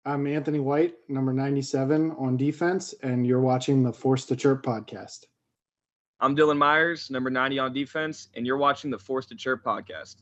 I'm Anthony White, number 97 on defense, and you're watching the Force to Chirp podcast. I'm Dylan Myers, number 90 on defense, and you're watching the Force to Chirp podcast.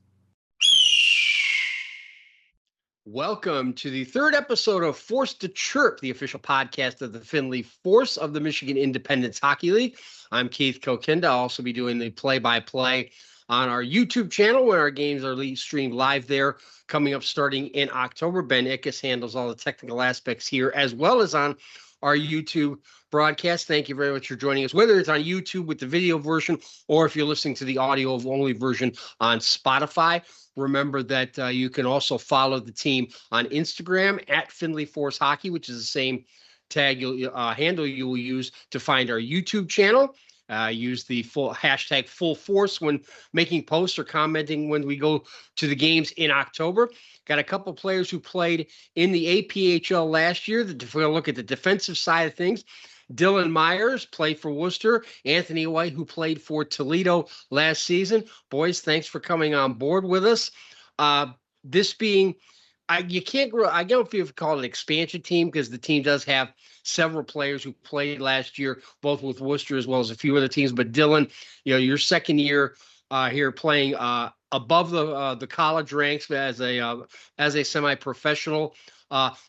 Welcome to the third episode of Force to Chirp, the official podcast of the Findlay Force of the Michigan Independence Hockey League. I'm Keith Kokinda. I'll also be doing the play-by-play on our YouTube channel when our games are streamed live there, coming up starting in October. Ben Ickes handles all the technical aspects here, as well as on our YouTube broadcast. Thank you very much for joining us, whether it's on YouTube with the video version or if you're listening to the audio-only version on Spotify. Remember that you can also follow the team on Instagram at Findlay Force Hockey, which is the same handle you will use to find our YouTube channel. Use the hashtag full force when making posts or commenting when we go to the games in October. Got a couple players who played in the APHL last year. If we're going to look at the defensive side of things, Dylan Myers played for Worcester. Anthony White, who played for Toledo last season. Boys, thanks for coming on board with us. This being, I don't know if you call it an expansion team because the team does have several players who played last year, both with Worcester as well as a few other teams. But Dylan, your second year here playing above the college ranks as a semi-professional.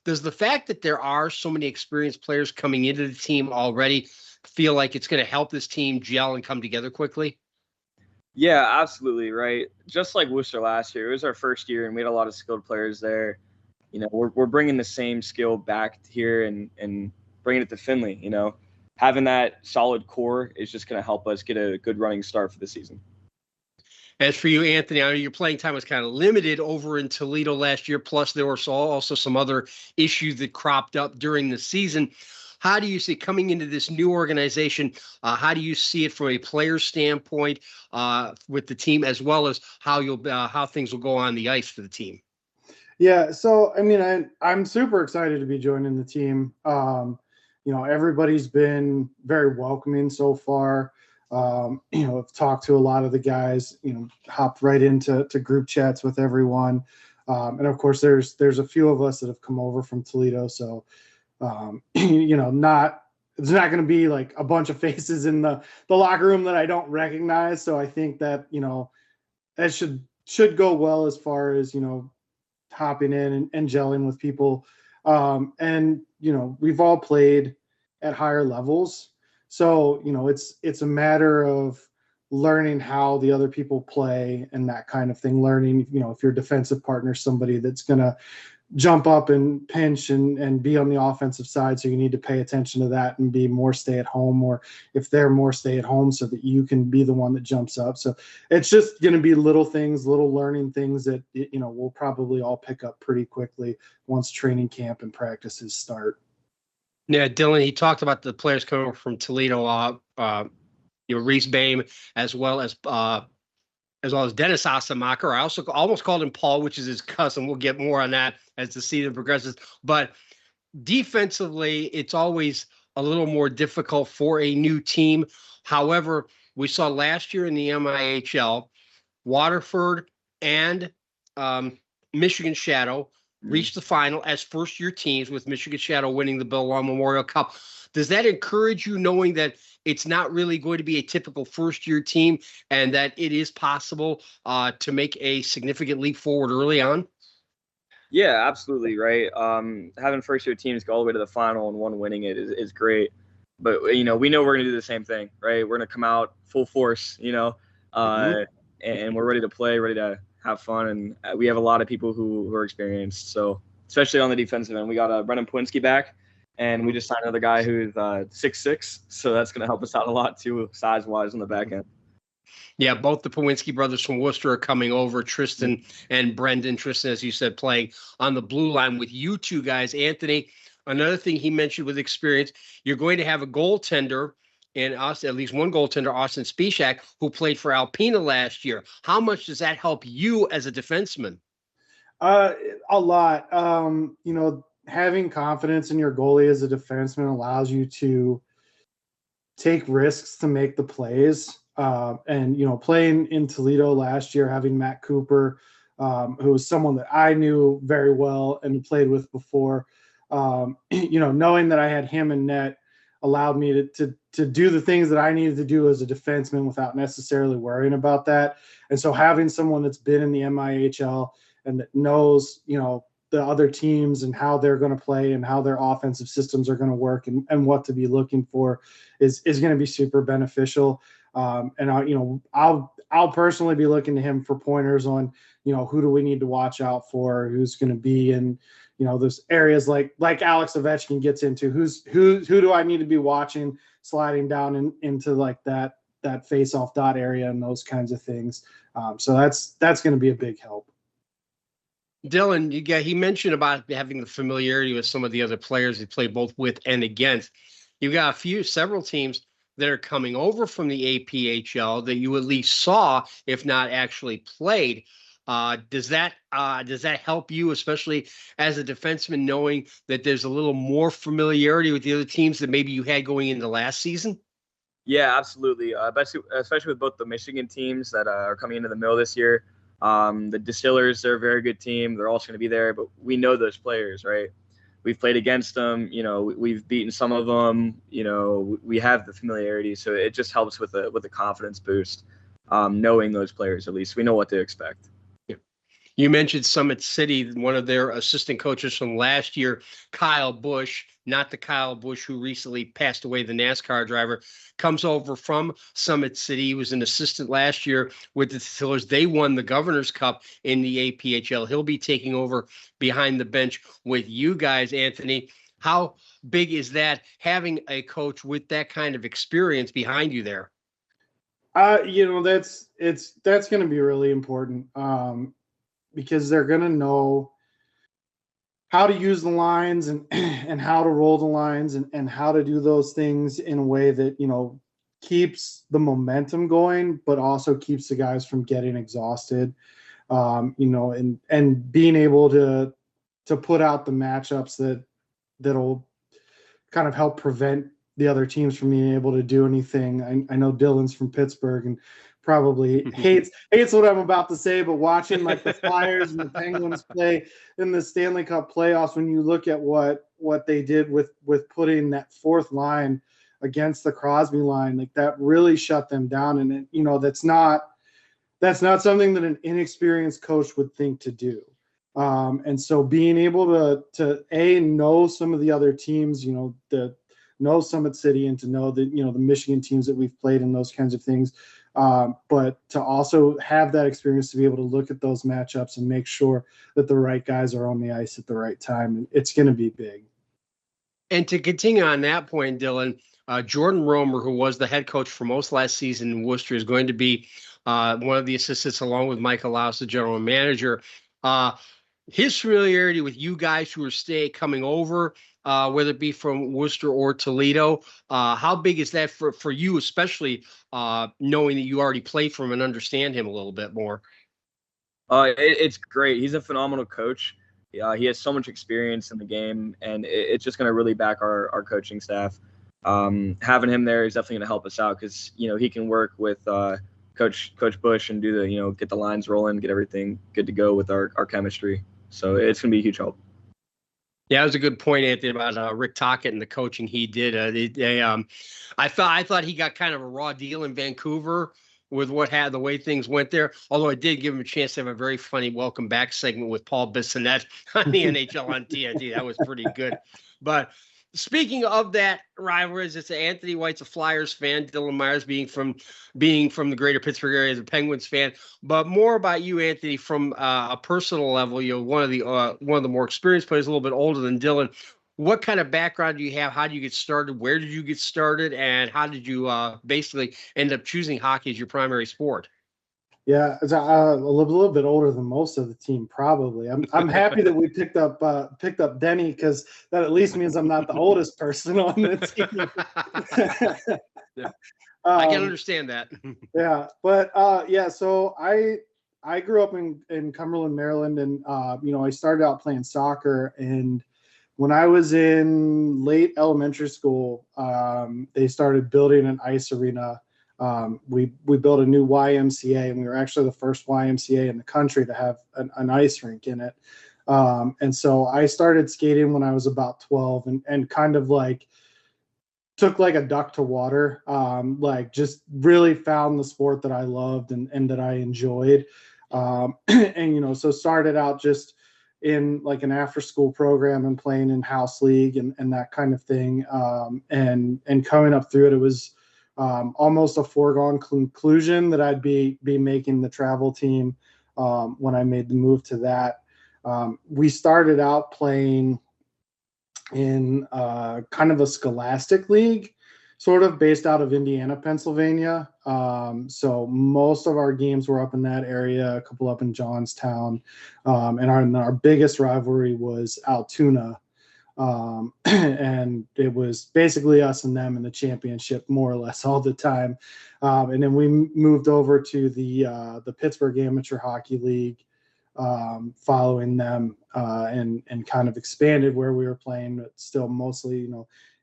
Does the fact that there are so many experienced players coming into the team already feel like it's going to help this team gel and come together quickly? Yeah, absolutely, right. Just like Worcester last year, it was our first year, and we had a lot of skilled players there. We're bringing the same skill back here and bringing it to Findlay. Having that solid core is just going to help us get a good running start for the season. As for you, Anthony, I know your playing time was kind of limited over in Toledo last year, plus there were also some other issues that cropped up during the season. How do you see coming into this new organization? How do you see it from a player standpoint with the team, as well as how things will go on the ice for the team? Yeah, so I'm super excited to be joining the team. Everybody's been very welcoming so far. I've talked to a lot of the guys. Hopped right into group chats with everyone, and of course, there's a few of us that have come over from Toledo, so. It's not going to be like a bunch of faces in the locker room that I don't recognize. So I think that, that should go well as far as, hopping in and gelling with people. We've all played at higher levels. So, it's a matter of learning how the other people play and that kind of thing. Learning, if your defensive partner is somebody that's going to jump up and pinch and be on the offensive side. So you need to pay attention to that and be more stay at home, or if they're more stay at home so that you can be the one that jumps up. So it's just going to be little learning things that, we'll probably all pick up pretty quickly once training camp and practices start. Yeah, Dylan, he talked about the players coming from Toledo, Reese Bame, as well as Dennis Asamacher. I also almost called him Paul, which is his cousin. We'll get more on that as the season progresses. But defensively, it's always a little more difficult for a new team. However, we saw last year in the MIHL, Waterford and Michigan Shadow reached the final as first-year teams, with Michigan Shadow winning the Bill Long Memorial Cup. Does that encourage you, knowing that it's not really going to be a typical first-year team and that it is possible to make a significant leap forward early on? Yeah, absolutely, right. Having first-year teams go all the way to the final and one winning it is great. But, we know we're going to do the same thing, right? We're going to come out full force, and we're ready to play, ready to have fun. And we have a lot of people who are experienced. So, especially on the defensive end, we got Brendan Pawinski back. And we just signed another guy who's 6'6", so that's going to help us out a lot too, size-wise on the back end. Yeah, both the Pawinski brothers from Worcester are coming over. Tristan and Brendan. Tristan, as you said, playing on the blue line with you two guys. Anthony, another thing he mentioned with experience, you're going to have a goaltender in us, at least one goaltender, Austin Spishak, who played for Alpena last year. How much does that help you as a defenseman? A lot. Having confidence in your goalie as a defenseman allows you to take risks to make the plays. Playing in Toledo last year, having Matt Cooper, who was someone that I knew very well and played with before, knowing that I had him in net allowed me to do the things that I needed to do as a defenseman without necessarily worrying about that. And so having someone that's been in the MIHL and that knows, the other teams and how they're going to play and how their offensive systems are going to work and what to be looking for is going to be super beneficial. And I'll personally be looking to him for pointers on, who do we need to watch out for, who's going to be in, those areas like Alex Ovechkin gets into, who do I need to be watching sliding down into like that face-off dot area and those kinds of things. So that's going to be a big help. Dylan, he mentioned about having the familiarity with some of the other players he played both with and against. You've got several teams that are coming over from the APHL that you at least saw, if not actually played. Does that help you, especially as a defenseman, knowing that there's a little more familiarity with the other teams that maybe you had going into last season? Yeah, absolutely. Especially with both the Michigan teams that are coming into the mill this year. The Distillers, they're a very good team. They're also going to be there, but we know those players, right? We've played against them. We've beaten some of them. We have the familiarity, so it just helps with the confidence boost. Knowing those players, at least we know what to expect. You mentioned Summit City, one of their assistant coaches from last year, Kyle Busch, not the Kyle Busch who recently passed away, the NASCAR driver, comes over from Summit City. He was an assistant last year with the Steelers. They won the Governor's Cup in the APHL. He'll be taking over behind the bench with you guys, Anthony. How big is that, having a coach with that kind of experience behind you there? That's going to be really important. Because they're going to know how to use the lines and how to roll the lines and how to do those things in a way that, keeps the momentum going, but also keeps the guys from getting exhausted, and being able to put out the matchups that'll kind of help prevent the other teams from being able to do anything. I know Dylan's from Pittsburgh and probably hates what I'm about to say, but watching like the Flyers and the Penguins play in the Stanley Cup playoffs, when you look at what they did with putting that fourth line against the Crosby line, like that really shut them down. And that's not something that an inexperienced coach would think to do. And so being able to know some of the other teams, know Summit City and to know that, the Michigan teams that we've played and those kinds of things. But to also have that experience to be able to look at those matchups and make sure that the right guys are on the ice at the right time. It's going to be big. And to continue on that point, Dylan, Jordan Romer, who was the head coach for most last season in Worcester, is going to be one of the assistants along with Michael Laus, the general manager. His familiarity with you guys who are coming over, whether it be from Worcester or Toledo, how big is that for you, especially knowing that you already played for him and understand him a little bit more? It's great. He's a phenomenal coach. He has so much experience in the game, and it's just going to really back our coaching staff. Having him there is definitely going to help us out because he can work with Coach Busch and do the get the lines rolling, get everything good to go with our chemistry. So it's going to be a huge help. Yeah, that was a good point, Anthony, about Rick Tocchet and the coaching he did. I thought he got kind of a raw deal in Vancouver with the way things went there. Although I did give him a chance to have a very funny welcome back segment with Paul Bissonnette on the NHL on TNT. That was pretty good. But speaking of that rivalry, it's Anthony White's a Flyers fan, Dylan Myers being from the greater Pittsburgh area as a Penguins fan. But more about you, Anthony, from a personal level. One of the more experienced players, a little bit older than Dylan. What kind of background do you have? How did you get started? Where did you get started? And how did you basically end up choosing hockey as your primary sport? Yeah, it's a little bit older than most of the team, probably. I'm happy that we picked up Denny because that at least means I'm not the oldest person on the team. Yeah. I can understand that. Yeah, but so I grew up in Cumberland, Maryland, and I started out playing soccer. And when I was in late elementary school, they started building an ice arena. We built a new YMCA, and we were actually the first YMCA in the country to have an ice rink in it. And so I started skating when I was about 12 and kind of like took like a duck to water, like just really found the sport that I loved and that I enjoyed. And, so started out just in like an after school program and playing in house league and that kind of thing. And coming up through it, it was almost a foregone conclusion that I'd be making the travel team when I made the move to that. We started out playing in kind of a scholastic league, sort of based out of Indiana, Pennsylvania. So most of our games were up in that area, a couple up in Johnstown. And our biggest rivalry was Altoona. And it was basically us and them in the championship more or less all the time. And then we moved over to the Pittsburgh Amateur Hockey League, following them, and kind of expanded where we were playing, but still mostly,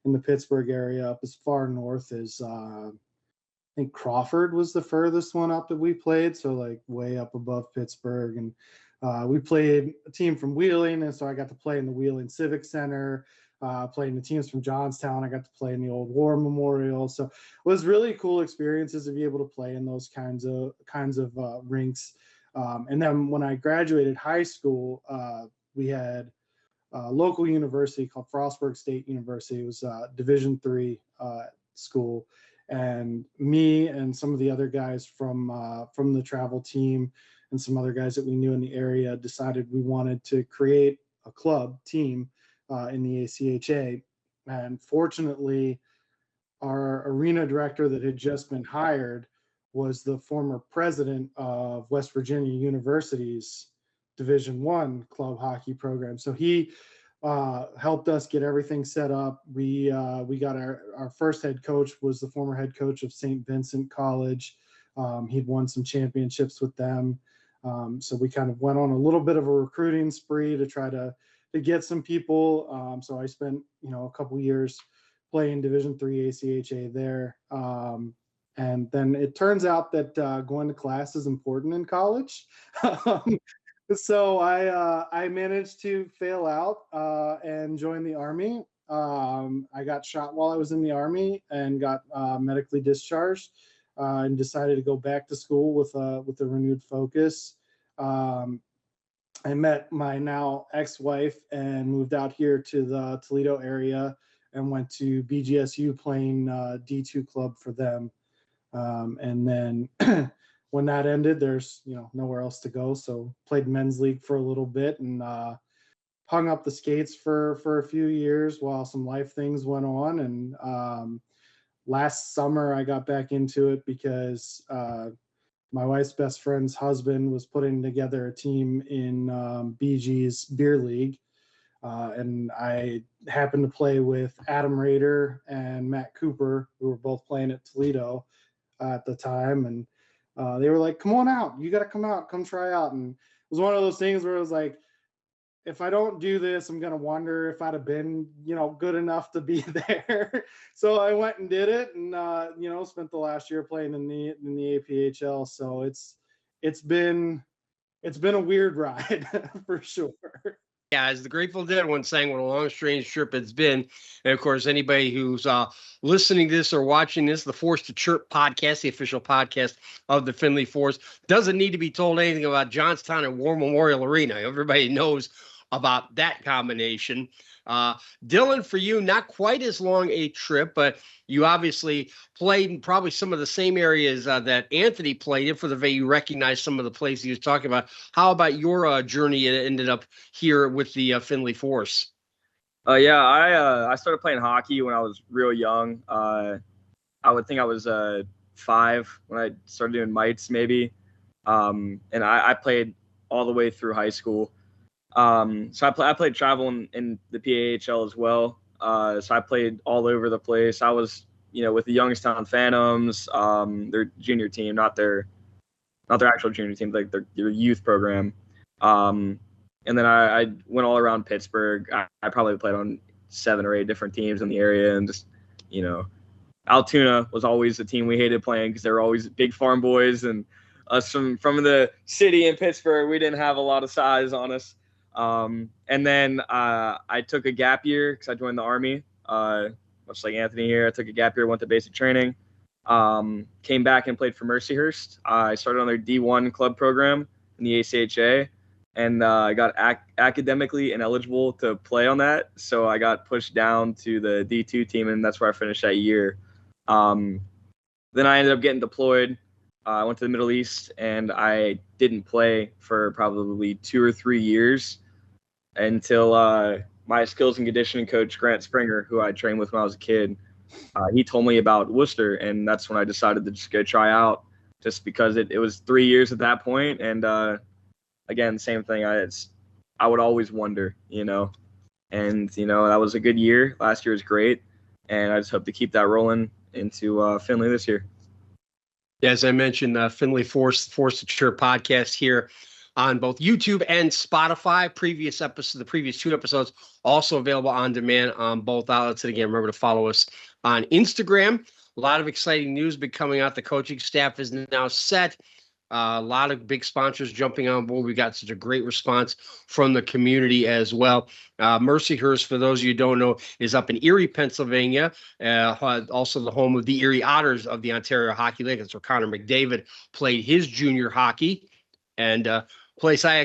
in the Pittsburgh area, up as far north as I think Crawford was the furthest one up that we played, so like way up above Pittsburgh. And we played a team from Wheeling, and so I got to play in the Wheeling Civic Center. Playing the teams from Johnstown, I got to play in the old War Memorial. So it was really cool experiences to be able to play in those kinds of rinks. And then when I graduated high school, we had a local university called Frostburg State University. It was a Division III school, and me and some of the other guys from the travel team and some other guys that we knew in the area decided we wanted to create a club team in the ACHA. And fortunately, our arena director that had just been hired was the former president of West Virginia University's Division I club hockey program. So he helped us get everything set up. We got our first head coach was the former head coach of St. Vincent College. He'd won some championships with them. So we kind of went on a little bit of a recruiting spree to try to get some people. So I spent, a couple years playing Division III ACHA there. And then it turns out that going to class is important in college. So I managed to fail out and join the Army. I got shot while I was in the Army and got medically discharged, and decided to go back to school with a renewed focus. I met my now ex-wife and moved out here to the Toledo area and went to BGSU playing D2 club for them. And then when that ended, there's nowhere else to go. So played men's league for a little bit and hung up the skates for a few years while some life things went on. And last summer I got back into it because my wife's best friend's husband was putting together a team in BG's beer league. And I happened to play with Adam Rader and Matt Cooper, who were both playing at Toledo at the time. And they were like, come on out. You got to come out, come try out. And it was one of those things where it was like, if I don't do this, I'm going to wonder if I'd have been, good enough to be there. So I went and did it and, spent the last year playing in the APHL. So it's been a weird ride for sure. Yeah, as the Grateful Dead once sang, what a long, strange trip it's been. And, of course, anybody who's listening to this or watching this, the Force to Chirp podcast, the official podcast of the Findlay Force, doesn't need to be told anything about Johnstown and War Memorial Arena. Everybody knows about that combination. Dylan, for you, not quite as long a trip, but you obviously played in probably some of the same areas that Anthony played in. For the way you recognize some of the places he was talking about. How about your journey? It ended up here with the Findlay Force. Yeah, I started playing hockey when I was real young. I would think I was 5 when I started doing mites, maybe. And I played all the way through high school. So I played travel in the PAHL as well. So I played all over the place. I was, with the Youngstown Phantoms, their junior team, not their actual junior team, like their youth program. And then I went all around Pittsburgh. I probably played on 7 or 8 different teams in the area, and just, Altoona was always the team we hated playing because they were always big farm boys, and us from the city in Pittsburgh, we didn't have a lot of size on us. And then I took a gap year because I joined the Army. Much like Anthony here, I took a gap year, went to basic training, came back and played for Mercyhurst. I started on their D1 club program in the ACHA, and I got academically ineligible to play on that. So I got pushed down to the D2 team, and that's where I finished that year. Then I ended up getting deployed. I went to the Middle East, and I didn't play for probably 2 or 3 years until my skills and conditioning coach, Grant Springer, who I trained with when I was a kid, he told me about Worcester, and that's when I decided to just go try out, just because it was 3 years at that point. And again, same thing. I would always wonder, and that was a good year. Last year was great, and I just hope to keep that rolling into Findlay this year. As I mentioned, Findlay Force to Chirp podcast here on both YouTube and Spotify. The previous 2 episodes also available on demand on both outlets. And again, remember to follow us on Instagram. A lot of exciting news been coming out. The coaching staff is now set. A lot of big sponsors jumping on board. We got such a great response from the community as well. Mercyhurst, for those of you who don't know, is up in Erie, Pennsylvania, also the home of the Erie Otters of the Ontario Hockey League. That's where Connor McDavid played his junior hockey, and place I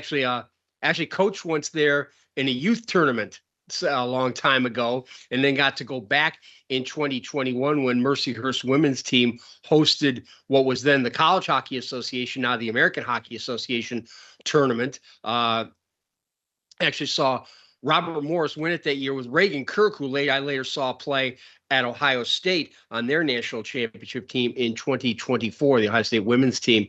actually coached once there in a youth tournament a long time ago, and then got to go back in 2021 when Mercyhurst women's team hosted what was then the College Hockey Association, now the American Hockey Association tournament. Actually saw Robert Morris win it that year with Reagan Kirk, who I later saw play at Ohio State on their national championship team in 2024, the Ohio State women's team.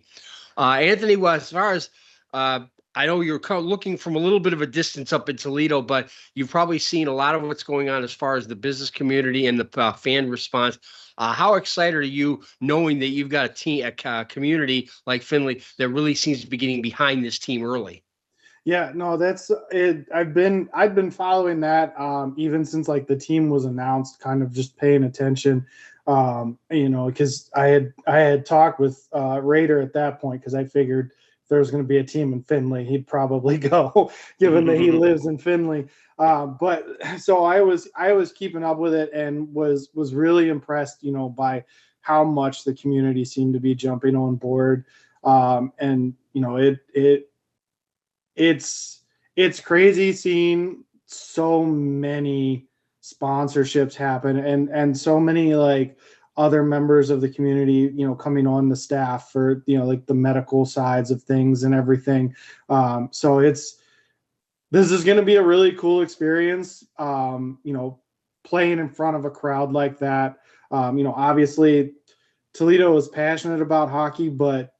Anthony, well, as far as I know you're looking from a little bit of a distance up in Toledo, but you've probably seen a lot of what's going on as far as the business community and the fan response. How excited are you knowing that you've got a community like Findlay that really seems to be getting behind this team early? Yeah, no, that's it. I've been following that even since like the team was announced, kind of just paying attention. Because I had talked with Raider at that point, because I figured if there was going to be a team in Findlay, he'd probably go, given that he lives in Findlay. But so I was keeping up with it and was really impressed, by how much the community seemed to be jumping on board. It's crazy seeing so many sponsorships happen and so many like other members of the community, coming on the staff for, like the medical sides of things and everything. So this is going to be a really cool experience, playing in front of a crowd like that. Obviously Toledo is passionate about hockey, but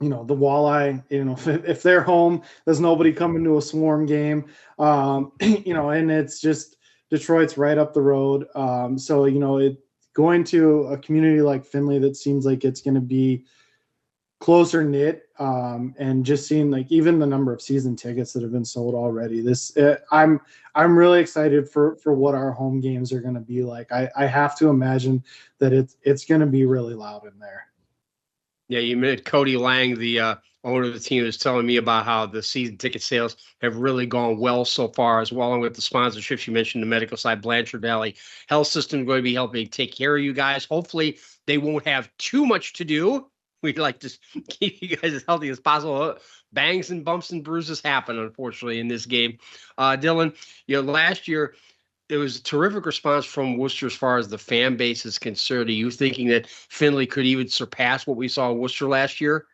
the Walleye, if they're home, there's nobody coming to a Swarm game, and it's just Detroit's right up the road. So, going to a community like Findlay that seems like it's going to be closer knit, and just seeing like even the number of season tickets that have been sold already. I'm really excited for what our home games are going to be like. I have to imagine that it's going to be really loud in there. Yeah, you met Cody Lang, the owner of the team, is telling me about how the season ticket sales have really gone well so far, as well. And with the sponsorships, you mentioned the medical side, Blanchard Valley Health System going to be helping take care of you guys. Hopefully, they won't have too much to do. We'd like to keep you guys as healthy as possible. Bangs and bumps and bruises happen, unfortunately, in this game. Dylan, last year, there was a terrific response from Worcester as far as the fan base is concerned. Are you thinking that Findlay could even surpass what we saw in Worcester last year?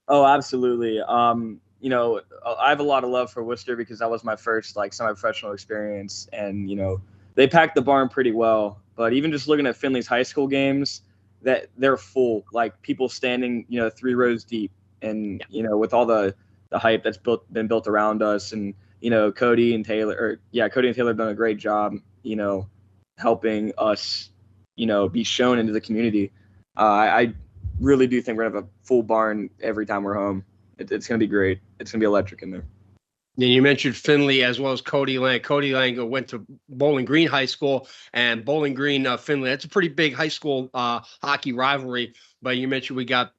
Oh, absolutely. I have a lot of love for Worcester because that was my first semi-professional experience, and they packed the barn pretty well. But even just looking at Findlay's high school games, that they're full, like people standing 3 rows deep, and with all the hype that's been built around us, and Cody and Taylor have done a great job, helping us, be shown into the community. I really do think we're gonna have a full barn every time we're home. It's gonna be great. It's gonna be electric in there. And you mentioned Findlay as well as Cody Lang. Cody Lang went to Bowling Green High School, and Bowling Green, Findlay. That's a pretty big high school hockey rivalry. But you mentioned we got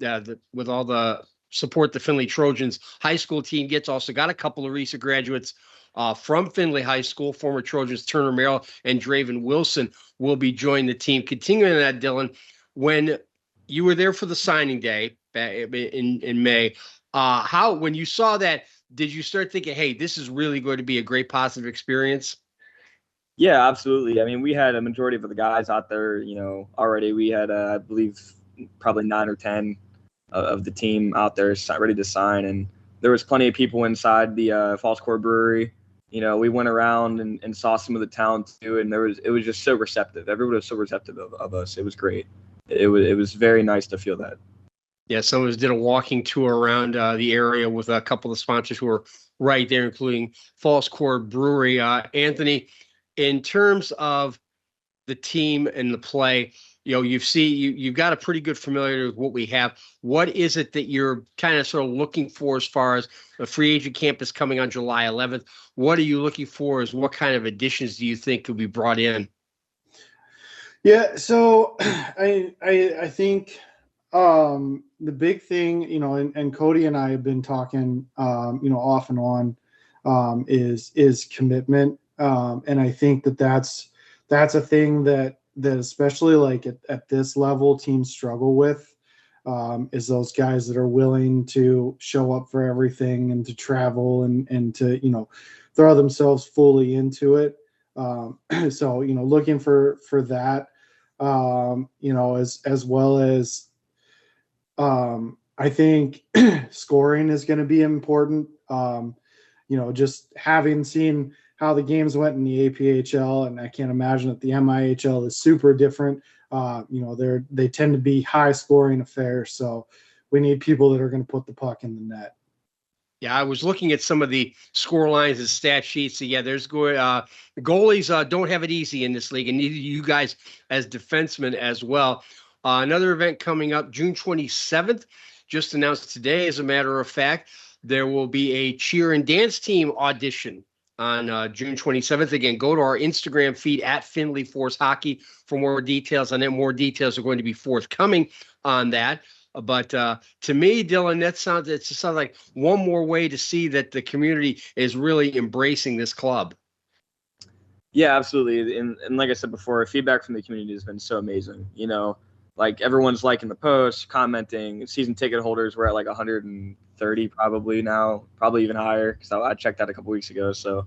with all the support the Findlay Trojans high school team gets. Also got a couple of recent graduates from Findlay High School, former Trojans Turner Merrill and Draven Wilson will be joining the team. Continuing that, Dylan, when you were there for the signing day in May, when you saw that, did you start thinking, hey, this is really going to be a great positive experience? Yeah, absolutely. I mean, we had a majority of the guys out there, already. We had, I believe, probably 9 or 10 of the team out there ready to sign. And there was plenty of people inside the Falls Court Brewery. We went around and saw some of the talent too, and it was just so receptive. Everybody was so receptive of us. It was great. It was very nice to feel that. Yeah, some of us did a walking tour around the area with a couple of sponsors who were right there, including Falls Court Brewery. Anthony, in terms of the team and the play, you've got a pretty good familiarity with what we have. What is it that you're kind of sort of looking for as far as the free agent campus coming on July 11th? What are you looking for? What kind of additions do you think could be brought in? Yeah, so I think the big thing, and Cody and I have been talking, off and on, is commitment, and I think that's a thing that especially like at this level teams struggle with, is those guys that are willing to show up for everything and to travel and to throw themselves fully into it. So looking for that, as well as I think scoring is going to be important. Just having seen how the games went in the APHL, and I can't imagine that the MIHL is super different. They tend to be high scoring affairs, so we need people that are going to put the puck in the net. Yeah, I was looking at some of the score lines and stat sheets. So yeah, there's goalies don't have it easy in this league, and neither you guys as defensemen as well. Another event coming up June 27th, just announced today, as a matter of fact. There will be a cheer and dance team audition on June 27th. Again, go to our Instagram feed at Findlay Force Hockey for more details on that. More details are going to be forthcoming on that. But to me, Dylan, it just sounds like one more way to see that the community is really embracing this club. Yeah, absolutely. And like I said before, feedback from the community has been so amazing. Like everyone's liking the posts, commenting. Season ticket holders were at like 130 probably now, probably even higher, because I checked that a couple weeks ago. So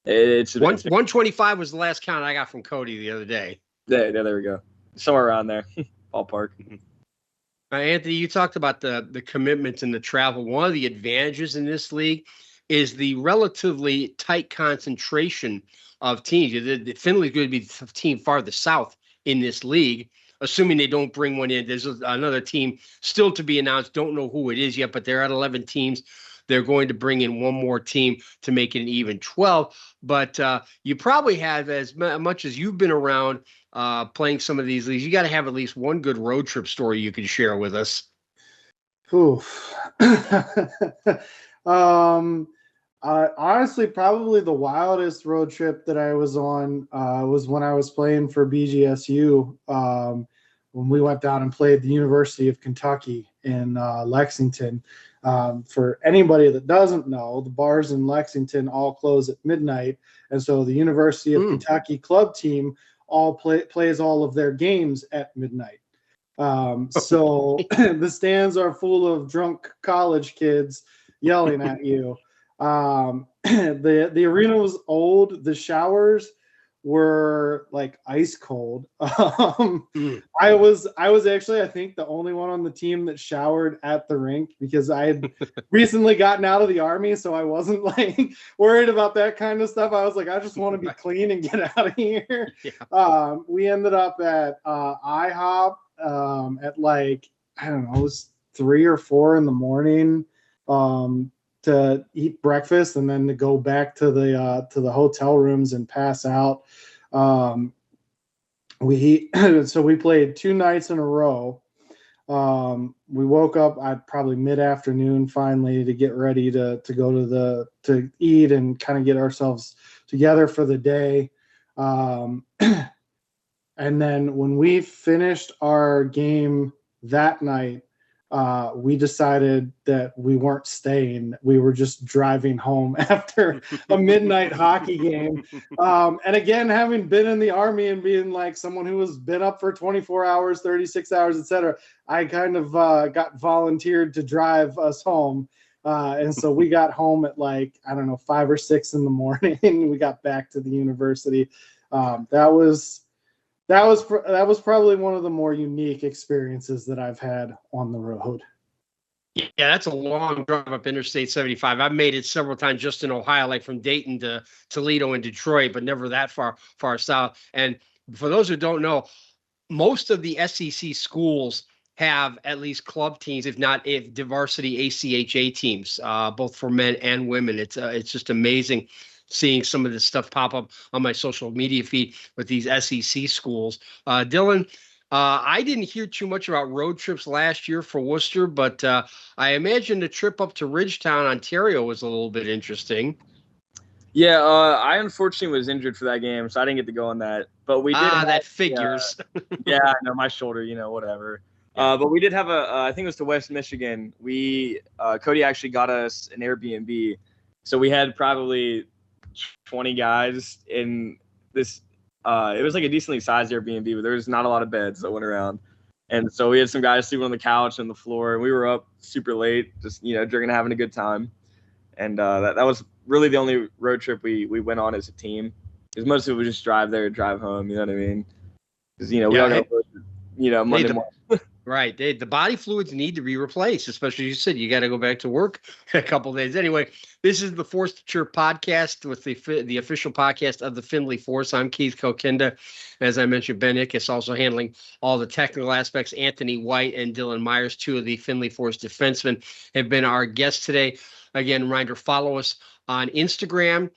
it's 125 was the last count I got from Cody the other day. Yeah, there we go. Somewhere around there, ballpark. Anthony, you talked about the commitment and the travel. One of the advantages in this league is the relatively tight concentration of teams. Findlay's going to be the team farthest south in this league, assuming they don't bring one in. There's another team still to be announced. Don't know who it is yet, but they're at 11 teams. They're going to bring in one more team to make it an even 12. But you probably have, as much as you've been around playing some of these leagues, you got to have at least one good road trip story you can share with us. Oof. Honestly, probably the wildest road trip that I was on was when I was playing for BGSU, when we went down and played the University of Kentucky in Lexington. For anybody that doesn't know, the bars in Lexington all close at midnight, and so the University of Kentucky club team plays all of their games at midnight. So the stands are full of drunk college kids yelling at you. The arena was old. The showers were like ice cold. I was actually, I think, the only one on the team that showered at the rink, because I had recently gotten out of the Army, so I wasn't like worried about that kind of stuff. I was like, I just want to be clean and get out of here. Yeah. We ended up at IHOP at like, I don't know, it was 3 or 4 in the morning to eat breakfast and then to go back to the hotel rooms and pass out. We played 2 nights in a row. We woke up at probably mid-afternoon finally to get ready to go to eat and kind of get ourselves together for the day. And then when we finished our game that night, we decided that we weren't staying. We were just driving home after a midnight hockey game. And again, having been in the Army and being like someone who has been up for 24 hours, 36 hours, etc., I kind of got volunteered to drive us home. And so we got home at 5 or 6 in the morning. We got back to the university. That was probably one of the more unique experiences that I've had on the road. Yeah, that's a long drive up Interstate 75. I've made it several times just in Ohio, like from Dayton to Toledo and Detroit, but never that far south. And for those who don't know, most of the SEC schools have at least club teams, if not varsity ACHA teams, both for men and women. It's just amazing seeing some of this stuff pop up on my social media feed with these SEC schools. Dylan, I didn't hear too much about road trips last year for Worcester, but I imagine the trip up to Ridgetown, Ontario was a little bit interesting. Yeah, I unfortunately was injured for that game, so I didn't get to go on that. But we did. That figures. Yeah, I know, my shoulder, whatever. Yeah. But we did have I think it was to West Michigan. Cody actually got us an Airbnb. So we had probably 20 guys in this. It was like a decently sized Airbnb, but there was not a lot of beds that went around. And so we had some guys sleeping on the couch and the floor, and we were up super late, just, drinking, having a good time. And that was really the only road trip we went on as a team. Because most of it was just drive there, drive home, you know what I mean? Because, we all got to, Monday morning. Right. The body fluids need to be replaced, especially, as you said, you got to go back to work a couple of days. Anyway, this is the Forced to Chirp podcast with the official podcast of the Findlay Force. I'm Keith Kokinda. As I mentioned, Ben Ickes also handling all the technical aspects. Anthony White and Dylan Myers, two of the Findlay Force defensemen, have been our guests today. Again, reminder, follow us on Instagram.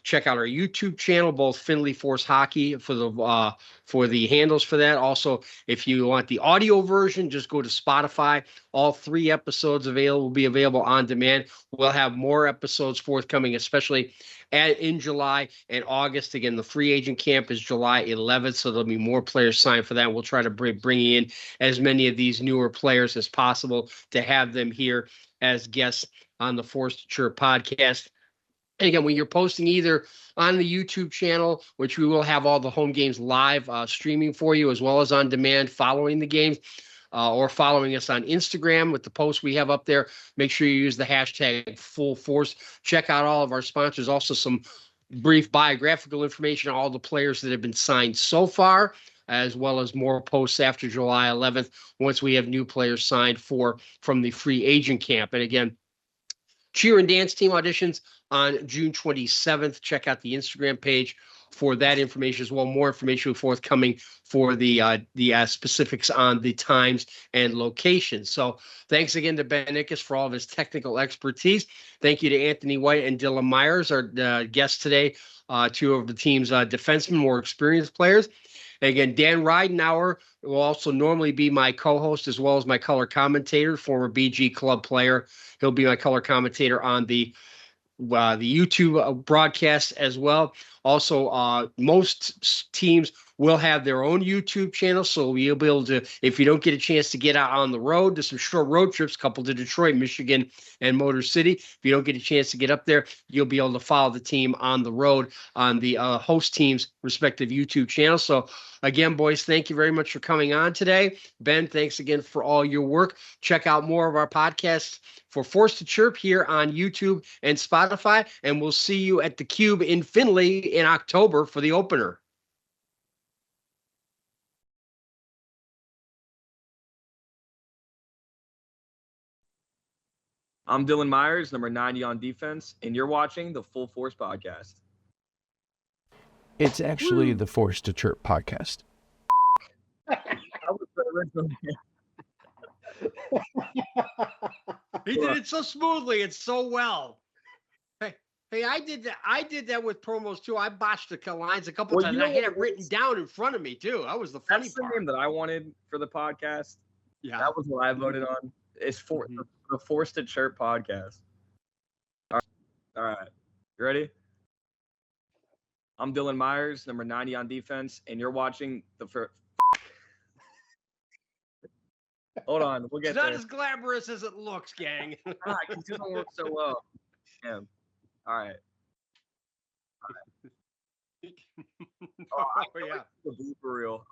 Check out our YouTube channel, both Findlay Force Hockey for the handles for that. Also, if you want the audio version, just go to Spotify. All 3 episodes will be available on demand. We'll have more episodes forthcoming, especially in July and August. Again, the free agent camp is July 11th, so there'll be more players signed for that. We'll try to bring in as many of these newer players as possible to have them here as guests on the Forced to Chirp podcast. And again, when you're posting either on the YouTube channel, which we will have all the home games live streaming for you, as well as on demand following the games, or following us on Instagram with the posts we have up there, make sure you use the hashtag #FullForce. Check out all of our sponsors. Also, some brief biographical information on all the players that have been signed so far, as well as more posts after July 11th once we have new players signed from the free agent camp. And again, cheer and dance team auditions on June 27th. Check out the Instagram page for that information as well. More information forthcoming for the specifics on the times and locations. So thanks again to Ben Ickes for all of his technical expertise. Thank you to Anthony White and Dylan Myers, our guests today, two of the team's defensemen, more experienced players. Again, Dan Ridenauer will also normally be my co-host as well as my color commentator, former BG club player. He'll be my color commentator on the YouTube broadcast as well. Also, most teams will have their own YouTube channel, so you'll be able to, if you don't get a chance to get out on the road to some short road trips, coupled to Detroit, Michigan, and Motor City, if you don't get a chance to get up there, you'll be able to follow the team on the road on the host team's respective YouTube channel. So again, boys, thank you very much for coming on today. Ben, thanks again for all your work. Check out more of our podcasts for Forced to Chirp here on YouTube and Spotify, and we'll see you at the Cube in Findlay in October for the opener. I'm Dylan Myers, number 90 on defense, and you're watching the Full Force podcast. It's actually the Forced to Chirp podcast. He did it so smoothly and so well. Hey, I did that with promos too. I botched the lines a couple times. And I had it written down in front of me too. That was the funny part. That's the name that I wanted for the podcast. Yeah, that was what I voted on. It's the Forced to Chirp podcast. All right. You ready? I'm Dylan Myers, number 90 on defense, and you're watching the Hold on, we'll get It's not there. as glamorous as it looks, gang. God, it doesn't work so well. Damn. All right. Oh, yeah. The blooper reel.